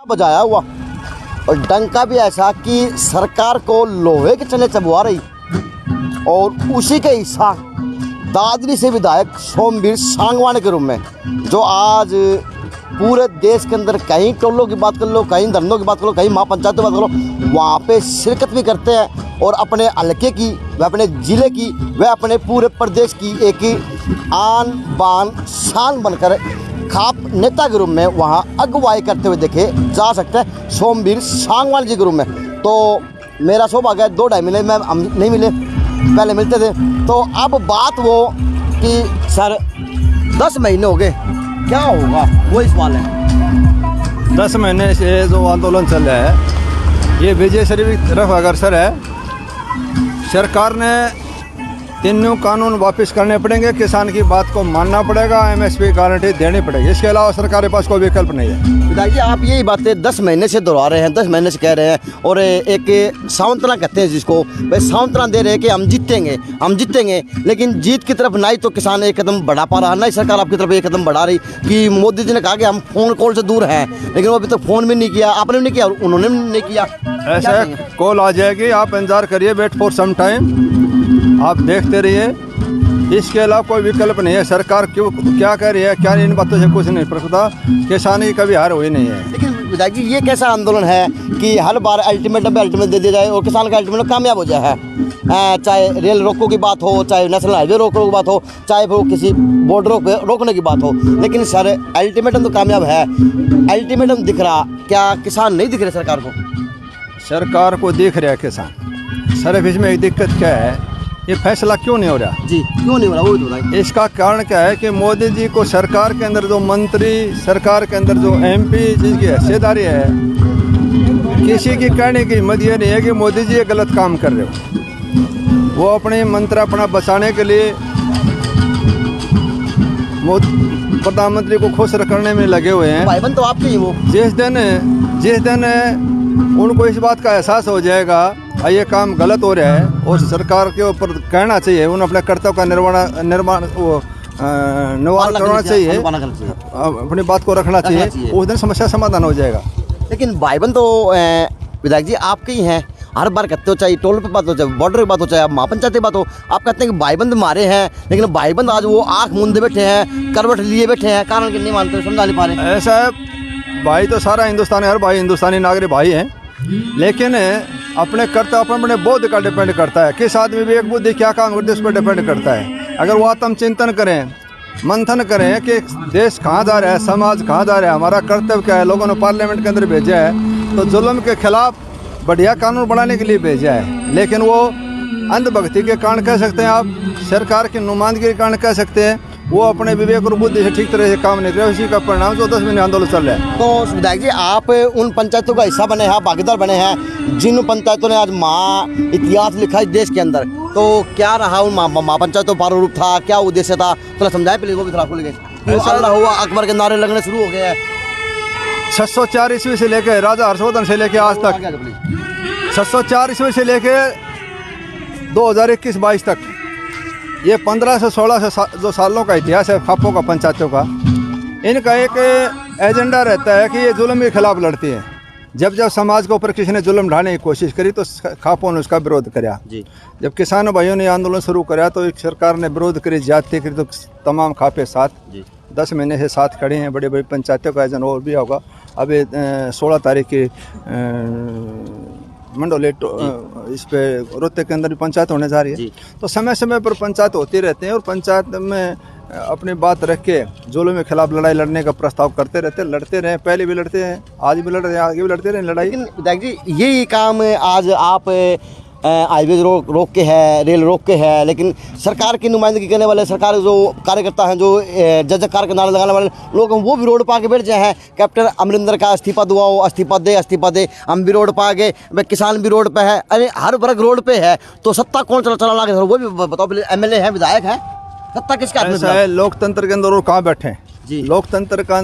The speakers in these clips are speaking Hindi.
बजाया हुआ और डंका भी ऐसा कि सरकार को लोहे के चने चबवा रही। और उसी के हिस्सा दादरी से विधायक सोमवीर सांगवान के रूप में, जो आज पूरे देश के अंदर कहीं टोलों की बात कर लो, कहीं धरनों की बात कर लो, कहीं महापंचायतों की बात कर लो, वहाँ पे शिरकत भी करते हैं और अपने हल्के की, वह अपने ज़िले की, वह अपने पूरे प्रदेश की एक आन बान शान बनकर खाप नेता के रूप में वहाँ अगुवाई करते हुए देखे जा सकते हैं सोमवीर सांगवान जी के रूप में। तो मेरा सौभाग्य है 2-2.5 महीने में हम नहीं मिले, पहले मिलते थे। तो अब बात वो कि सर 10 महीने हो गए, क्या होगा वो इस सवाल है। 10 महीने से जो आंदोलन चल रहा है ये विजय शरीफ तरफ अग्रसर है। सरकार ने तीनों कानून वापस करने पड़ेंगे, किसान की बात को मानना पड़ेगा, एमएसपी गारंटी देनी पड़ेगी, इसके अलावा सरकार के पास कोई विकल्प नहीं है। विधायक जी, आप यही बातें 10 महीने से दोहरा रहे हैं, 10 महीने से कह रहे हैं और एक सांत्वना कहते हैं जिसको, भाई सांत्वना दे रहे हैं कि हम जीतेंगे, हम जीतेंगे, लेकिन जीत की तरफ ना ही तो किसान एक कदम बढ़ा पा रहा, ना ही सरकार आपकी तरफ एक कदम बढ़ा रही। कि मोदी जी ने कहा कि हम फोन कॉल से दूर हैं, लेकिन वो अभी तक फ़ोन भी नहीं किया, आपने भी नहीं किया और उन्होंने भी नहीं किया। ऐसा कॉल आ जाएगी, आप इंतजार करिए, वेट फॉर सम टाइम, आप देखते रहिए, इसके अलावा कोई विकल्प नहीं है। सरकार क्यों क्या कर रही है, क्या इन बातों से कुछ नहीं पता, किसान की कभी हार हुई नहीं है। लेकिन विधायक जी, ये कैसा आंदोलन है कि हर बार अल्टीमेटम दे दिया जाए और किसान का अल्टीमेटम कामयाब हो जाए है। चाहे रेल रोको की बात हो, चाहे नेशनल हाईवे रोको की बात हो, चाहे वो किसी बॉर्डरों पे रोकने की बात हो, लेकिन सर अल्टीमेटम तो कामयाब है, अल्टीमेटम दिख रहा, क्या किसान नहीं दिख रहे सरकार को? सरकार को दिख रहा है किसान। सर इसमें एक दिक्कत क्या है, ये फैसला क्यों नहीं हो रहा? जी, क्यों नहीं हो रहा वो भी बताइए। इसका कारण क्या है कि मोदी जी को सरकार के अंदर जो मंत्री, सरकार के अंदर जो एमपी जिसकी हैसियतदारी है, किसी की कहने की हिम्मत ये नहीं है कि मोदी जी ये गलत काम कर रहे हो। वो अपने मंत्र अपना बचाने के लिए प्रधानमंत्री को खुश करने में लगे हुए हैं। भाईबंद तो आपके ही वो। जिस दिन उनको इस बात का एहसास हो जाएगा ये काम गलत हो रहा है और सरकार के ऊपर कहना चाहिए, उन्हें अपने कर्तव्य का निवारण करना चाहिए, अपनी बात को रखना चाहिए, उस दिन समस्या समाधान हो जाएगा। लेकिन भाईबंद तो विधायक जी आपके ही हैं, हर बार कहते हो, चाहे टोल पे बात हो, चाहे बॉर्डर की बात हो, चाहे आप महापंचायत की बात हो, आप कहते हैं कि भाईबंद मारे हैं, लेकिन भाईबंद आज वो आँख मूंदे बैठे हैं, करवट लिए बैठे हैं, कारण कि नहीं मानते, समझा नहीं पा रहे। ऐसा है, भाई तो सारा हिंदुस्तान है, हर भाई हिंदुस्तानी नागरिक भाई हैं, लेकिन अपने कर्तव्य अपने बोध का डिपेंड करता है, किस आदमी विवेक बुद्धि क्या काम करते उस पर डिपेंड करता है। अगर वो आत्मचिंतन करें, मंथन करें कि देश कहाँ जा रहा है, समाज कहाँ जा रहा है, हमारा कर्तव्य क्या है, लोगों ने पार्लियामेंट के अंदर भेजा है तो जुल्म के खिलाफ बढ़िया कानून बनाने के लिए भेजा है, लेकिन वो अंधभक्ति के कारण कह सकते हैं, आप सरकार की नुमाइंदगी के कारण कह सकते हैं, वो अपने विवेक और बुद्धि से ठीक तरह से काम नहीं कर रहे, उसी का परिणाम जो 10 महीने आंदोलन चल रहा है। तो विधायक जी, आप उन पंचायतों का हिस्सा बने हैं, भागीदार बने हैं, जिन पंचायतों ने आज इतिहास लिखा है देश के अंदर, तो क्या रहा उन महापंचायतों का प्रारूप था, क्या उद्देश्य था, थोड़ा समझाए प्लीज, वो भी थोड़ा खुल गए। ऐसा हुआ अकबर के नारे लगने शुरू हो गए हैं 604 ईस्वी से लेकर राजा हर्षवर्धन से लेकर आज तक, 604 ईस्वी से लेकर 2021-22 तक, ये 15 से 16 से जो सालों का इतिहास है खापों का, पंचायतों का, इनका एक एजेंडा रहता है कि ये जुल्म के खिलाफ लड़ती हैं। जब जब समाज के ऊपर किसी ने जुल्म ढाने की कोशिश करी तो खापों ने उसका विरोध किया। जब किसानों भाइयों ने आंदोलन शुरू किया तो एक सरकार ने विरोध करी, ज्यादती करी, तो तमाम खापे साथ 10 महीने से साथ खड़े हैं। बड़ी बड़ी पंचायतों का आयोजन और भी होगा। अभी 16 तारीख की मंडोले इस पे रोहतक के अंदर भी पंचायत होने जा रही है। तो समय समय पर पंचायत होती रहते हैं और पंचायत में अपनी बात रख के जुल्म के खिलाफ लड़ाई लड़ने का प्रस्ताव करते रहते हैं, लड़ते रहे, पहले भी लड़ते हैं, आज भी लड़ रहे हैं, आगे भी लड़ते रहे लड़ाई। लेकिन विधायक जी, यही काम आज आप हाईवे रोक के है, रेल रोक के है, लेकिन सरकार की नुमाइंदगी करने वाले, सरकार जो कार्यकर्ता हैं, जो जय जयकार के नारे लगाने वाले लोग हैं, वो भी रोड पर आके बैठ जाए हैं। कैप्टन अमरिंदर का इस्तीफा दुआओ, इस्तीफा दे, हम भी रोड पर आ गए, भाई किसान भी रोड पे है, अरे हर वर्ग रोड पे है, तो सत्ता कौन चलाना है वो भी बताओ। एमएलए हैं, विधायक हैं, सत्ता किसके हाथ में है? लोकतंत्र के अंदर वो कहाँ बैठे हैं? जी। लोकतंत्र का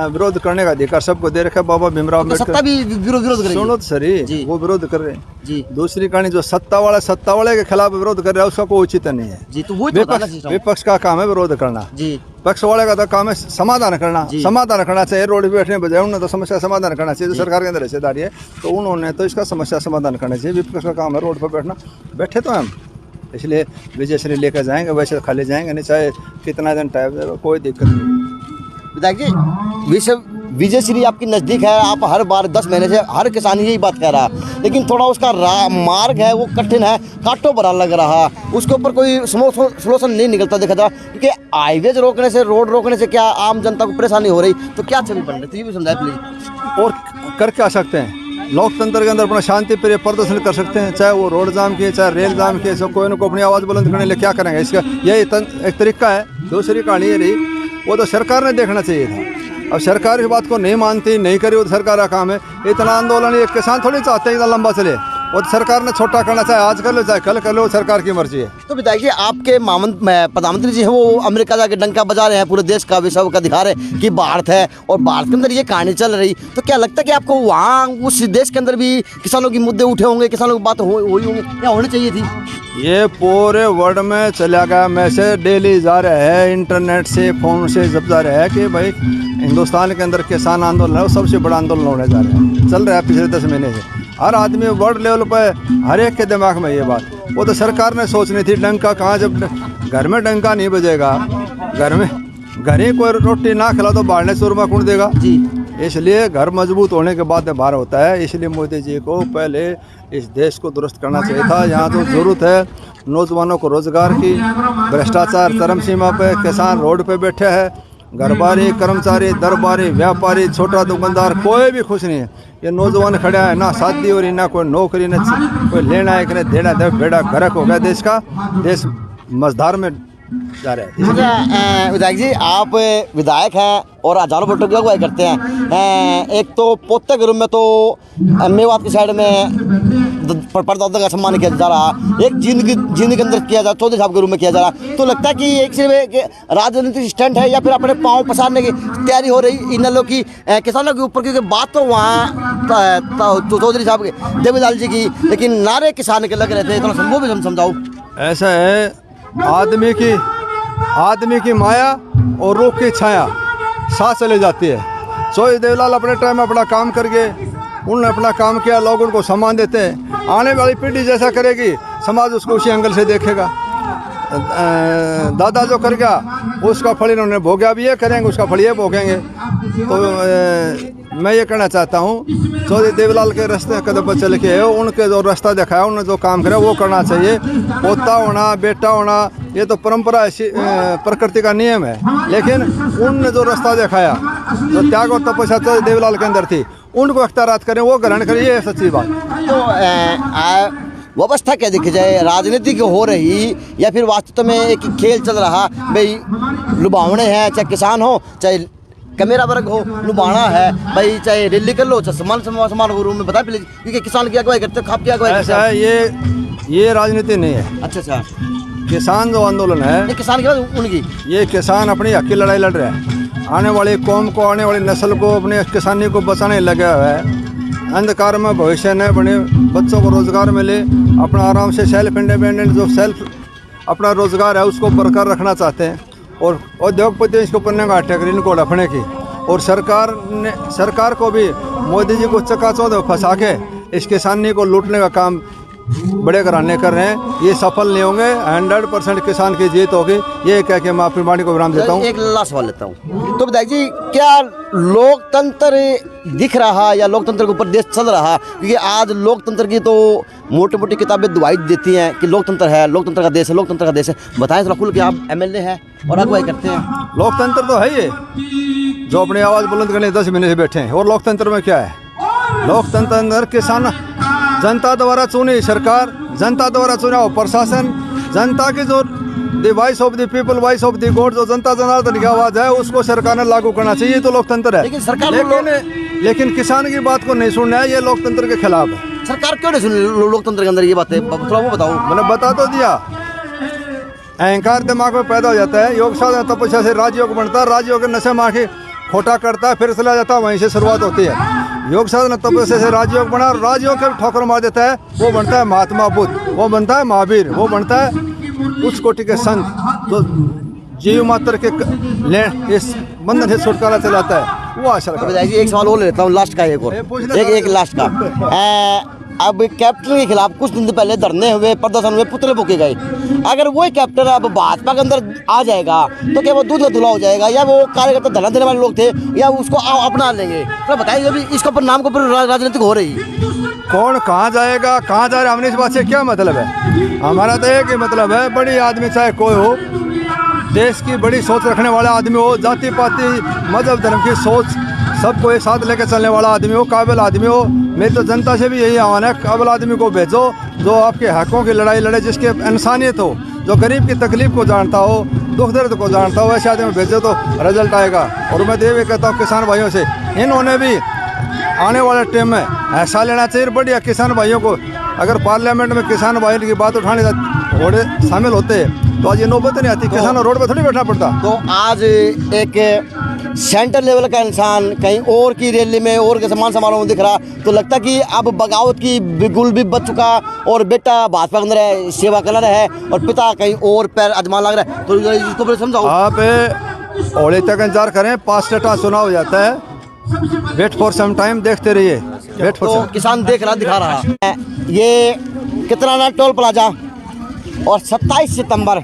विरोध करने का अधिकार सबको दे रखा है बाबा भीमराव तो सत्ता अम्बेडकर। भी विरोध करेगी। सुनो तो सही, जी। वो विरोध कर रहे हैं। जी दूसरी कहानी जो सत्ता वाले के खिलाफ विरोध कर रहा है उसका कोई उचित नहीं है। जी, तो वही तो बताना विपक्ष चाहता विपक्ष का काम है विरोध करना, हूं। जी पक्ष वाले का तो काम है समाधान करना। जी। समाधान करना चाहिए, रोड पे बैठने बजाय उन्होंने तो समस्या समाधान करना चाहिए। जो सरकार के अंदर हिस्सेदारी है तो उन्होंने तो इसका समस्या समाधान करना चाहिए। विपक्ष का काम है रोड पर बैठना, बैठे तो हम इसलिए विजयश्री लेकर जाएंगे, वैसे खाली जाएंगे नहीं, चाहे कितना दिन टाइम दे, कोई दिक्कत नहीं। विधायक जी, विजयश्री आपकी नज़दीक है, आप हर बार 10 महीने से हर किसान यही बात कह रहा है, लेकिन थोड़ा उसका मार्ग है वो कठिन है, कांटों भरा लग रहा, उसके ऊपर कोई सोल्यूशन नहीं निकलता देखा था। क्योंकि हाईवेज रोकने से, रोड रोकने से क्या आम जनता को परेशानी हो रही, तो क्या छवि बन रही, तो ये भी समझाए प्लीज। और कर क्या सकते हैं, लोकतंत्र के अंदर अपना शांति प्रिय प्रदर्शन कर सकते हैं, चाहे वो रोड जाम किए चाहे रेल जाम किए, सब कोई को अपनी आवाज़ बुलंद करने के लिए क्या करेंगे, इसका यही एक तरीका है। दूसरी कहानी ये रही, वो तो सरकार ने देखना चाहिए था। अब सरकार की बात को नहीं मानती, नहीं करी, वो तो सरकार का काम है। इतना आंदोलन एक किसान थोड़ी चाहते हैं इतना लंबा चले, वो तो सरकार ने छोटा करना, चाहे आज कर लो चाहे कल कर लो, सरकार की मर्जी है। तो बताइए, आपके प्रधानमंत्री जी हैं वो अमेरिका जाके डंका बजा रहे हैं, पूरे देश का विश्व का दिखा रहे कि भारत है और भारत के अंदर ये कहानी चल रही, तो क्या लगता है कि आपको वहाँ उस देश के अंदर भी किसानों की मुद्दे उठे होंगे, किसानों की बात हुई होंगी, क्या होनी चाहिए थी? ये पूरे वर्ल्ड में चला गया मैसेज, डेली जा रहा है, इंटरनेट से फ़ोन से जब जा रहा है कि भाई हिंदुस्तान के अंदर किसान आंदोलन है, वो सबसे बड़ा आंदोलन होने जा रहा है, चल रहा है पिछले 10 महीने से। हर आदमी वर्ल्ड लेवल पर हर एक के दिमाग में ये बात, वो तो सरकार ने सोचनी थी। डंका कहाँ, जब घर में डंका नहीं बजेगा, घर ही कोई रोटी ना खिला तो बाहर ने चूरमा कौन देगा जी। इसलिए घर मजबूत होने के बाद बाहर होता है। इसलिए मोदी जी को पहले इस देश को दुरुस्त करना चाहिए था। यहाँ तो ज़रूरत है नौजवानों को रोजगार की, भ्रष्टाचार चरम सीमा पे, किसान रोड पे बैठे हैं, घरबारी, कर्मचारी, दरबारी, व्यापारी, छोटा दुकानदार, कोई भी खुश नहीं है। ये नौजवान खड़ा है, ना शादी हो रही, ना कोई नौकरी, ना कोई लेना है, कि देना दे, बेड़ा गर्क हो गया देश का, देश मझधार में जा रहा है। अच्छा विधायक जी, आप विधायक हैं और हजारों वोटों की अगुवाई करते हैं। एक तो पोते के रूप में तो मेवात की साइड में परदादा का सम्मान किया जा रहा, एक जिंदगी के अंदर किया जा, चौधरी साहब के रूप में किया जा रहा, तो लगता है कि एक सिर्फ एक राजनीतिक स्टंट है या फिर अपने पाँव पसारने की तैयारी हो रही इन लोगों की किसानों के ऊपर? क्योंकि बात तो वहाँ चौधरी साहब के, देवीलाल जी की, लेकिन नारे किसान के लग रहे थे, थोड़ा वो भी समझाओ। ऐसा है, आदमी की माया और रूह की छाया साथ चले जाती है। चौधरी देवीलाल अपने टाइम में अपना काम करके उन्होंने अपना काम किया, लोग उनको सम्मान देते हैं। आने वाली पीढ़ी जैसा करेगी, समाज उसको उसी एंगल से देखेगा। दादा जो कर गया उसका फल इन्होंने भोगा, भी ये करेंगे उसका फल ये भोगेंगे। तो मैं ये कहना चाहता हूँ, चौधरी देवीलाल के रास्ते कदम पर चल के उनके जो रास्ता दिखाया, उन्होंने जो काम करा वो करना चाहिए। पोता होना, बेटा होना, ये तो परंपरा प्रकृति का नियम है, लेकिन उनने जो रास्ता दिखाया, जो त्याग और तपस्या चौधरी देवीलाल के अंदर थी, उनको अख्तियारात करें, वो ग्रहण करें, ये सच्ची बात। तो व्यवस्था क्या देखी जाए, राजनीति की हो रही या फिर वास्तव में एक खेल चल रहा? भाई लुभावने हैं, चाहे किसान हो चाहे कमेरा वर्ग हो, लुभाना है भाई, चाहे रैली कर लो चाहे समान रूप में बता प्लीज, क्योंकि किसान की अगुवाई करते, खाप की अगुवाई करते। ऐसा है, ये राजनीति नहीं है। अच्छा, किसान जो आंदोलन है, किसान की बात उनकी, ये किसान अपनी हक की लड़ाई लड़ रहे हैं। आने वाली कौम को, आने वाली नस्ल को, अपने किसानी को बचाने लगा हुआ है। अंधकार में भविष्य न बने, बच्चों को रोज़गार मिले, अपना आराम से सेल्फ इंडिपेंडेंट जो अपना रोज़गार है उसको बरकरार रखना चाहते हैं। और उद्योगपति इसको पन्ने का अटैक इनको डफने की, और सरकार को भी मोदी जी को चकाचौंध फंसा के इस किसानी को लूटने का काम बड़े घराने कर रहे हैं। ये सफल नहीं होंगे, 100% किसान की जीत होगी। ये कह के मैं अपनी वाणी को विराम देता हूँ। एक लास्ट सवाल लेता हूँ, तो विधायक जी, क्या लोकतंत्र दिख रहा या लोकतंत्र के ऊपर देश चल रहा? क्योंकि आज लोकतंत्र की तो मोटी मोटी किताबें दुआई देती हैं कि लोकतंत्र है, लोकतंत्र का देश है, लोकतंत्र का देश है। बताएं थोड़ा खुल के, आप MLA हैं और अगुवाई करते हैं। लोकतंत्र तो है ये, जो अपनी आवाज़ बुलंद करने 10 महीने से बैठे हैं। और लोकतंत्र में क्या है? लोकतंत्र अंदर किसान, जनता द्वारा चुनी सरकार, जनता द्वारा चुना प्रशासन, जनता की जो the voice of the people, voice of the God, जो जनता जनार्दन की आवाज़ है उसको सरकार ने लागू करना चाहिए। तो लोकतंत्र है, लेकिन सरकार लेकिन किसान की बात को नहीं सुनना है, ये लोकतंत्र के खिलाफ है। सरकार क्यों नहीं सुन लोकतंत्र के अंदर ये बातें, थोड़ा वो बताओ। मैंने बता तो दिया, अहंकार दिमाग में पैदा हो जाता है। योग साधना तपस्या से राजयोग बनता है, राजयोग नशे मार के खोटा करता है, फिर चला जाता है, वहीं से शुरुआत होती है। योग साधना तपस्या से राजयोग बना, राजयोग का भी ठोकर मार देता है, वो बनता है महात्मा बुद्ध, वो बनता है महावीर, वो बनता है उच्च कोटि के संत, तो जीव मात्र के इस बंधन से छुटकारा चलाता है, वो आशा करता है। एक सवाल और लेता हूँ, लास्ट का एक और, एक लास्ट का। अब कैप्टन के खिलाफ कुछ दिन पहले धरने हुए, प्रदर्शन हुए, पुतले फूके गए। अगर वही कैप्टन अब भाजपा के अंदर आ जाएगा तो क्या वो दूध का धुला हो जाएगा, या वो कार्यकर्ता धरना देने वाले लोग थे, या उसको अपना लेंगे? तो बताइए, अभी इसके ऊपर नाम के ऊपर राजनीतिक हो रही, कौन कहाँ जाएगा, कहाँ जा रहा है, हमने इस बात से क्या मतलब है? हमारा तो एक ही मतलब है, बड़ी आदमी चाहे कोई हो, देश की बड़ी सोच रखने वाला आदमी हो, जाति पाति मजहब धर्म की सोच सबको एक साथ लेकर चलने वाला आदमी हो, काबिल आदमी हो। मेरी तो जनता से भी यही आह्वान है, काबिल आदमी को भेजो जो आपके हकों की लड़ाई लड़े, जिसके इंसानियत हो, जो गरीब की तकलीफ को जानता हो, दुख दर्द को जानता हो, ऐसे आदमी भेजो तो रिजल्ट आएगा। और मैं ये भी कहता हूँ किसान भाइयों से, इन्होंने भी आने वाले टाइम में ऐसा लेना चाहिए बढ़िया किसान भाइयों को। अगर पार्लियामेंट में किसान भाइयों की बात उठाने थोड़े शामिल होते तो आज ये नौबत नहीं आती, किसान रोड पर थोड़ी बैठना पड़ता। तो आज एक सेंटर लेवल का इंसान कहीं और की रैली में और के सम्मान समारोह में दिख रहा, तो लगता कि अब बगावत की बिगुल भी बच चुका, और बेटा भाजपा के अंदर है, सेवा कर रहा है, और पिता कहीं और पैर आजमान लग रहा है। तो इसको फिर समझाओ। आप होली तक इंतजार करें, 5 स्टेट चुनाव हो जाता है, वेट फॉर सम टाइम, देखते रहिए, वेट फॉर तो किसान देख रहा, दिखा रहा है। ये कितना ना टोल प्लाजा, और 27 सितंबर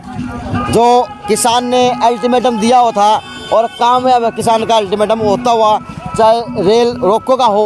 जो किसान ने अल्टीमेटम दिया हुआ था, और कामयाब किसान का अल्टीमेटम होता हुआ, चाहे रेल रोको का हो।